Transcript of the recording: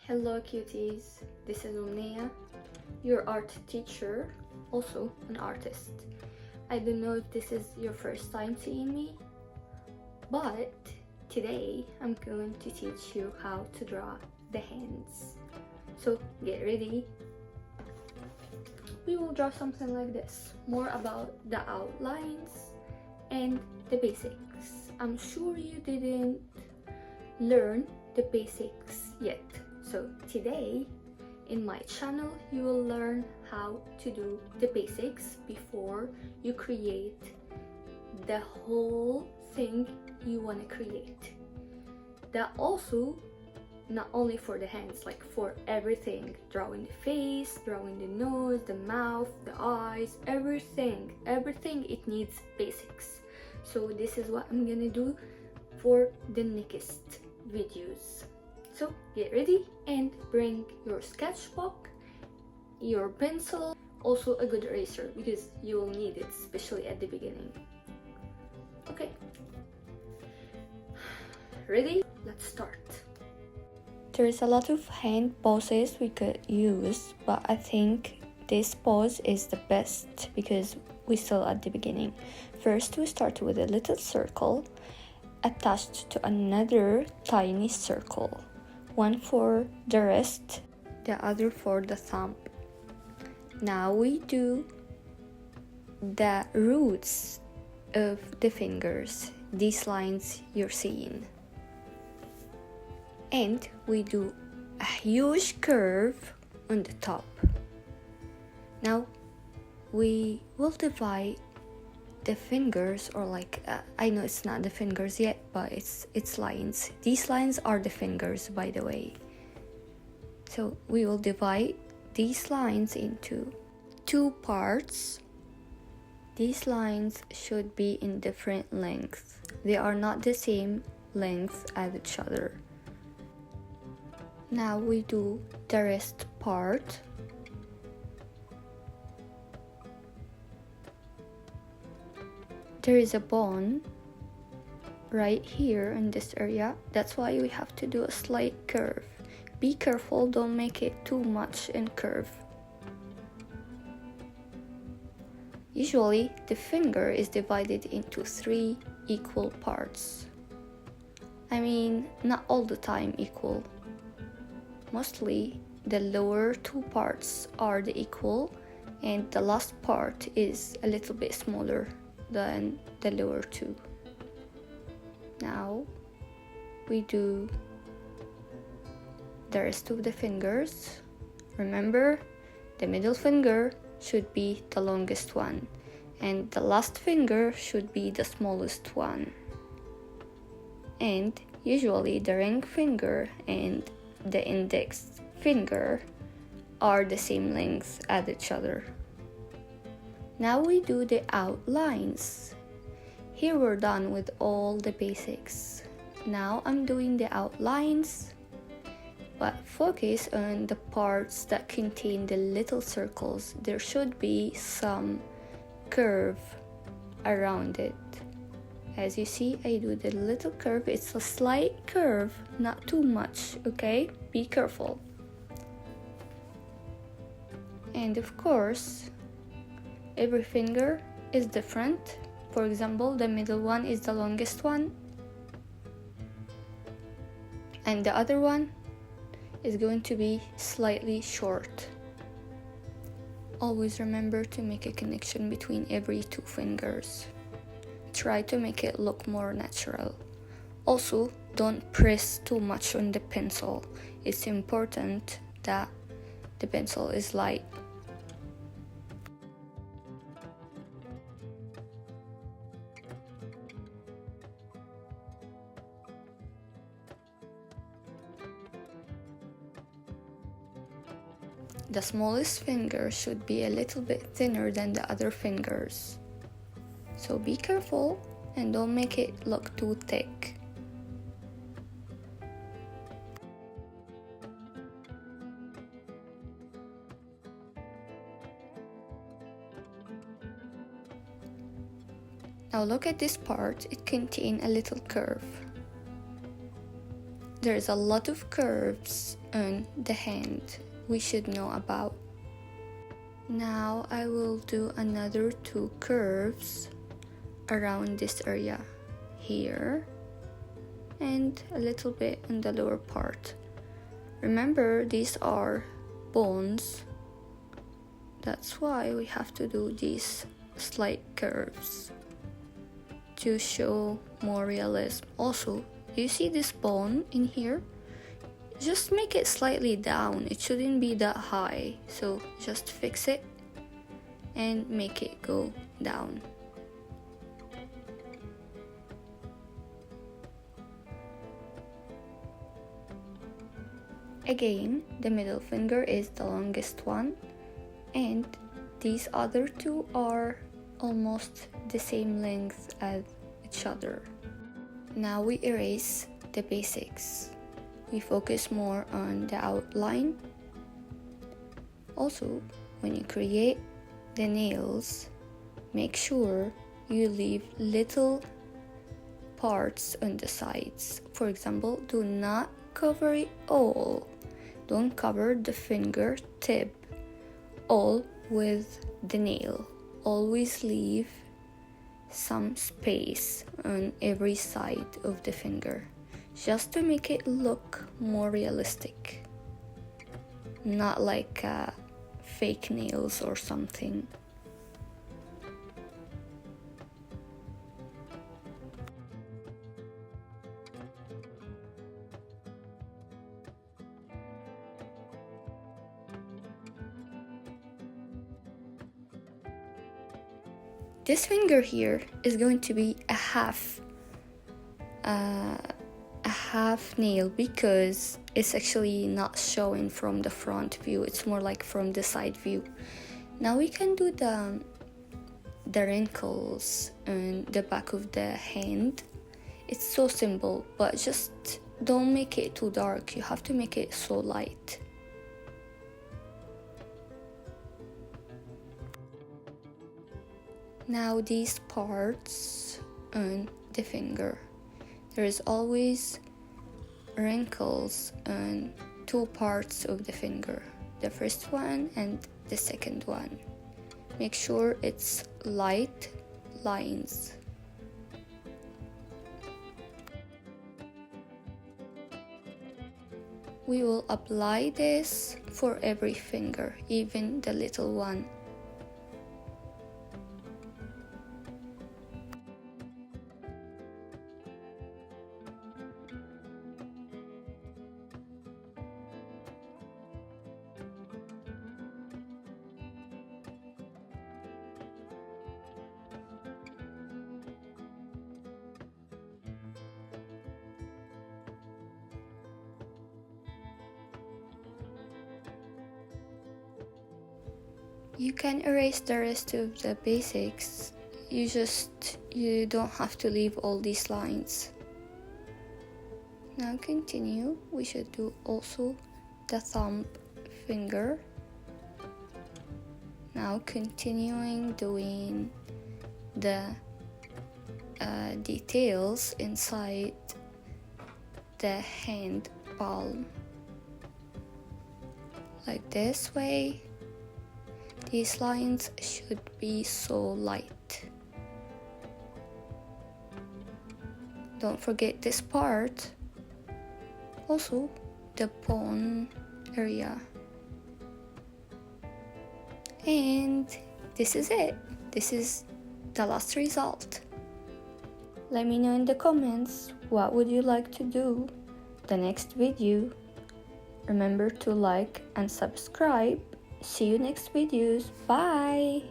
Hello cuties, this is Omnia, your art teacher, also an artist. I don't know if this is your first time seeing me, but today I'm going to teach you how to draw the hands. So get ready. We will draw something like this, more about the outlines and the basics. I'm sure you didn't learn the basics yet. So today in my channel you will learn how to do the basics before you create the whole thing you want to create. That also not only for the hands, like for everything, drawing the face, drawing the nose, the mouth, the eyes, everything it needs basics. So this is what I'm gonna do for the next videos. So get ready and bring your sketchbook, your pencil, also a good eraser because you will need it, especially at the beginning. Okay, ready? Let's start. There is a lot of hand poses we could use, but I think this pose is the best because we're still at the beginning. First, we start with a little circle attached to another tiny circle, one for the wrist, the other for the thumb. Now we do the roots of the fingers, these lines you're seeing, and we do a huge curve on the top. Now we will divide the fingers, or like I know it's not the fingers yet, but it's lines. These lines are the fingers, by the way. So we will divide these lines into two parts. These lines should be in different lengths. They are not the same length as each other. Now we do the wrist part. There is a bone right here in this area. That's why we have to do a slight curve. Be careful, don't make it too much and curve. Usually the finger is divided into 3 equal parts. I mean, not all the time equal. Mostly the lower 2 parts are the equal and the last part is a little bit smaller than the lower 2. Now we do the rest of the fingers. Remember, the middle finger should be the longest one and the last finger should be the smallest one. And usually the ring finger and the index finger are the same length as each other. Now we do the outlines. Here we're done with all the basics. Now I'm doing the outlines, but focus on the parts that contain the little circles. There should be some curve around it. As you see, I do the little curve. It's a slight curve, not too much, okay? Be careful. And of course, every finger is different. For example, the middle one is the longest one, and the other one is going to be slightly short. Always remember to make a connection between every 2 fingers. Try to make it look more natural. Also, don't press too much on the pencil. It's important that the pencil is light. The smallest finger should be a little bit thinner than the other fingers. So be careful and don't make it look too thick. Now look at this part, it contains a little curve. There's a lot of curves on the hand we should know about. Now I will do another 2 curves around this area here and a little bit in the lower part. Remember, these are bones, that's why we have to do these slight curves to show more realism. Also, you see this bone in here? Just make it slightly down, it shouldn't be that high, so just fix it and make it go down. Again, the middle finger is the longest one, and these other 2 are almost the same length as each other. Now we erase the basics. We focus more on the outline. Also, when you create the nails, make sure you leave little parts on the sides. For example, do not cover it all. Don't cover the finger tip all with the nail. Always leave some space on every side of the finger, just to make it look more realistic, not like fake nails or something. This finger here is going to be a half nail because it's actually not showing from the front view, it's more like from the side view. Now we can do the wrinkles on the back of the hand. It's so simple, but just don't make it too dark, you have to make it so light. Now these parts on the finger, there is always wrinkles on 2 parts of the finger, the first one and the second one. Make sure it's light lines. We will apply this for every finger, even the little one. You can erase the rest of the basics, you don't have to leave all these lines. Now continue, we should do also the thumb finger. Now continuing doing the details inside the hand palm, like this way. These lines should be so light. Don't forget this part, also the bone area. And this is it. This is the last result. Let me know in the comments what would you like to do the next video. Remember to like and subscribe. See you next videos. Bye.